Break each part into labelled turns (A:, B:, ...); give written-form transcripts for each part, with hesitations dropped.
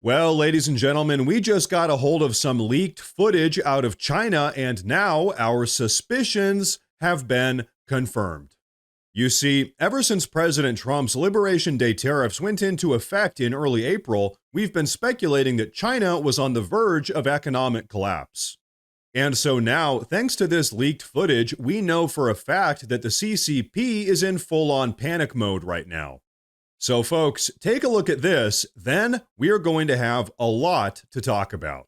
A: Well, ladies and gentlemen, we just got a hold of some leaked footage out of China, and now our suspicions have been confirmed. You see, ever since President Trump's Liberation Day tariffs went into effect in early April, we've been speculating that China was on the verge of economic collapse. And so now, thanks to this leaked footage, we know for a fact that the CCP is in full-on panic mode right now. So folks, take a look at this, then we are going to have a lot to talk about.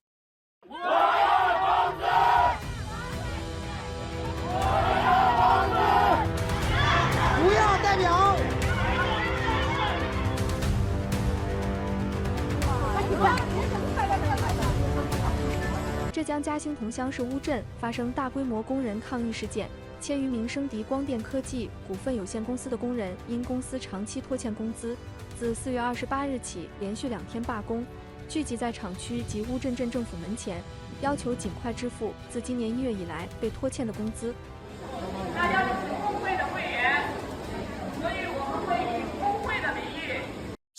B: 浙江嘉兴桐乡市乌镇发生大规模工人抗议事件，千余名升迪光电科技股份有限公司的工人因公司长期拖欠工资，自4月28日起连续2天罢工，聚集在厂区及乌镇镇政府门前，要求尽快支付自今年1月以来被拖欠的工资。
C: 大家都是工会的会员，所以我们会以工会的名义。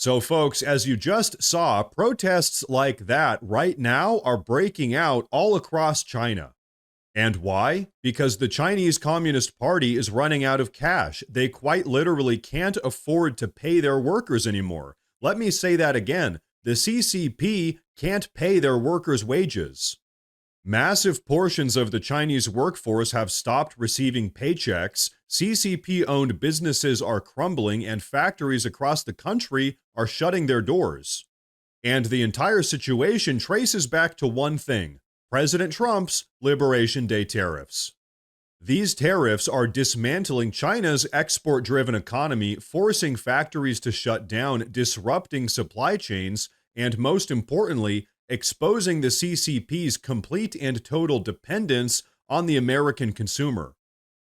A: So folks, as you just saw, protests like that right now are breaking out all across China. And why? Because the Chinese Communist Party is running out of cash. They quite literally can't afford to pay their workers anymore. Let me say that again. The CCP can't pay their workers' wages. Massive portions of the Chinese workforce have stopped receiving paychecks, CCP-owned businesses are crumbling, and factories across the country are shutting their doors. And the entire situation traces back to one thing: President Trump's Liberation Day tariffs. These tariffs are dismantling China's export-driven economy, forcing factories to shut down, disrupting supply chains, and most importantly, exposing the CCP's complete and total dependence on the American consumer.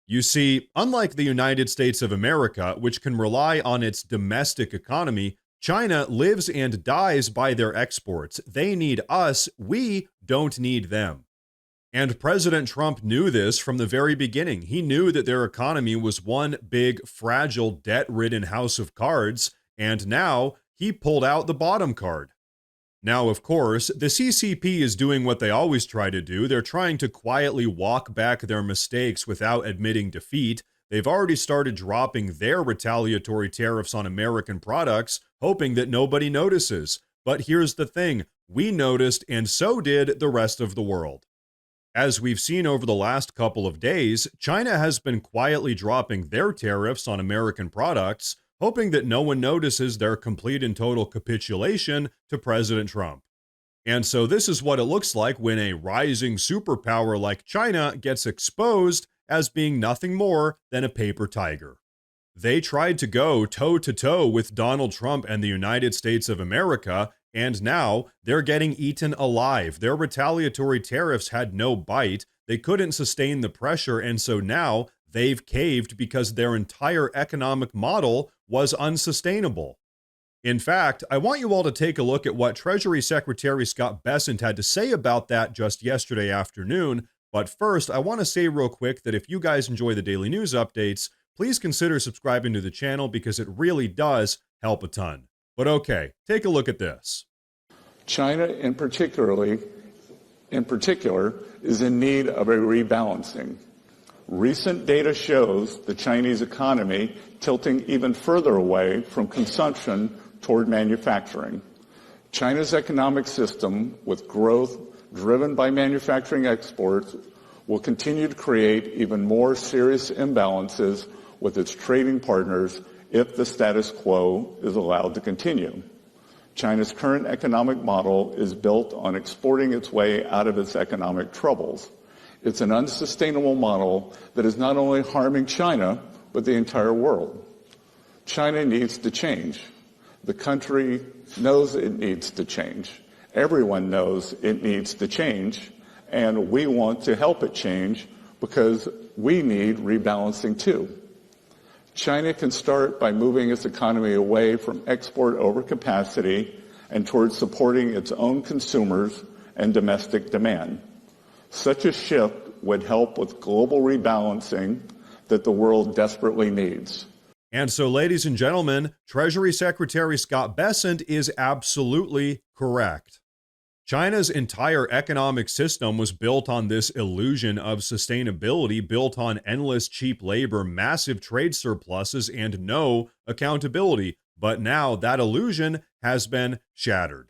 A: You see, unlike the United States of America, which can rely on its domestic economy, China lives and dies by their exports. They need us, we don't need them. And President Trump knew this from the very beginning. He knew that their economy was one big, fragile, debt-ridden house of cards, and now he pulled out the bottom card. Now, of course, the CCP is doing what they always try to do. They're trying to quietly walk back their mistakes without admitting defeat. They've already started dropping their retaliatory tariffs on American products, hoping that nobody notices. But here's the thing, we noticed, and so did the rest of the world. As we've seen over the last couple of days, China has been quietly dropping their tariffs on American products, hoping that no one notices their complete and total capitulation to President Trump. And so this is what it looks like when a rising superpower like China gets exposed as being nothing more than a paper tiger. They tried to go toe-to-toe with Donald Trump and the United States of America, and now they're getting eaten alive. Their retaliatory tariffs had no bite. They couldn't sustain the pressure, and so now they've caved because their entire economic model was unsustainable. In fact, I want you all to take a look at what Treasury Secretary Scott Bessent had to say about that just yesterday afternoon. But first, I want to say real quick that if you guys enjoy the daily news updates, please consider subscribing to the channel because it really does help a ton. But okay, take a look at this.
D: China in particular is in need of a rebalancing. Recent data shows the Chinese economy tilting even further away from consumption toward manufacturing. China's economic system, with growth driven by manufacturing exports, will continue to create even more serious imbalances with its trading partners if the status quo is allowed to continue. China's current economic model is built on exporting its way out of its economic troubles. It's an unsustainable model that is not only harming China, but the entire world. China needs to change. The country knows it needs to change. Everyone knows it needs to change, and we want to help it change because we need rebalancing too. China can start by moving its economy away from export overcapacity and towards supporting its own consumers and domestic demand. Such a shift would help with global rebalancing that the world desperately needs.
A: And so, ladies and gentlemen, Treasury Secretary Scott Bessent is absolutely correct. China's entire economic system was built on this illusion of sustainability, built on endless cheap labor, massive trade surpluses, and no accountability. But now that illusion has been shattered.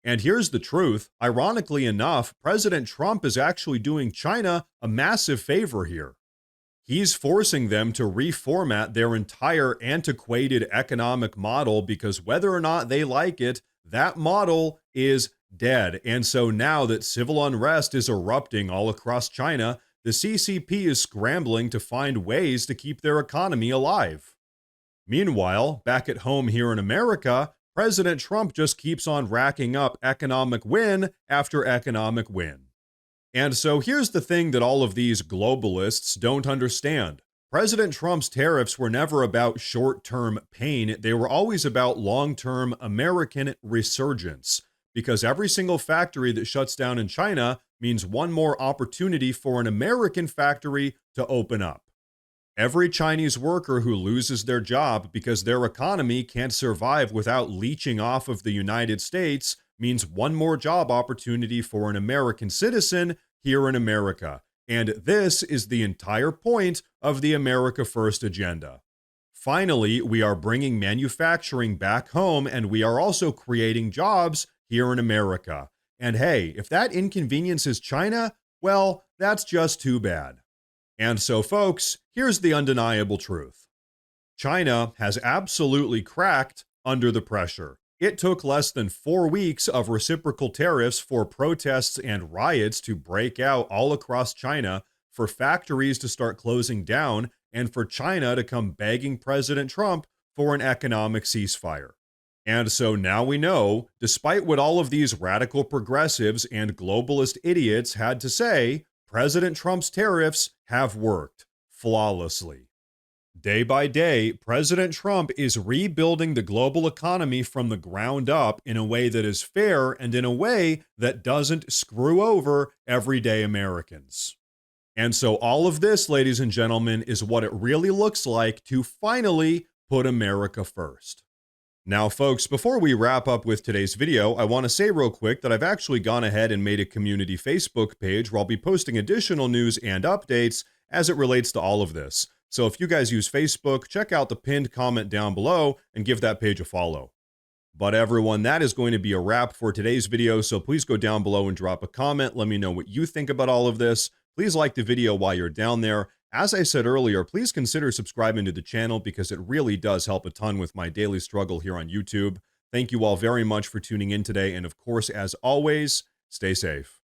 A: And here's the truth. Ironically enough, President Trump is actually doing China a massive favor here. He's forcing them to reformat their entire antiquated economic model because whether or not they like it, that model is dead. And so now that civil unrest is erupting all across China, the CCP is scrambling to find ways to keep their economy alive. Meanwhile, back at home here in America, President Trump just keeps on racking up economic win after economic win. And so here's the thing that all of these globalists don't understand. President Trump's tariffs were never about short-term pain. They were always about long-term American resurgence. Because every single factory that shuts down in China means one more opportunity for an American factory to open up. Every Chinese worker who loses their job because their economy can't survive without leeching off of the United States means one more job opportunity for an American citizen here in America. And this is the entire point of the America First agenda. Finally, we are bringing manufacturing back home, and we are also creating jobs here in America. And hey, if that inconveniences China, well, that's just too bad. And so, folks, here's the undeniable truth. China has absolutely cracked under the pressure. It took less than 4 weeks of reciprocal tariffs for protests and riots to break out all across China, for factories to start closing down, and for China to come begging President Trump for an economic ceasefire. And so now we know, despite what all of these radical progressives and globalist idiots had to say, President Trump's tariffs have worked flawlessly. Day by day, President Trump is rebuilding the global economy from the ground up in a way that is fair and in a way that doesn't screw over everyday Americans. And so all of this, ladies and gentlemen, is what it really looks like to finally put America first. Now, folks, before we wrap up with today's video, I want to say real quick that I've actually gone ahead and made a community Facebook page where I'll be posting additional news and updates as it relates to all of this. So if you guys use Facebook, check out the pinned comment down below and give that page a follow. But everyone, that is going to be a wrap for today's video, so please go down below and drop a comment. Let me know what you think about all of this. Please like the video while you're down there. As I said earlier, please consider subscribing to the channel because it really does help a ton with my daily struggle here on YouTube. Thank you all very much for tuning in today, and of course, as always, stay safe.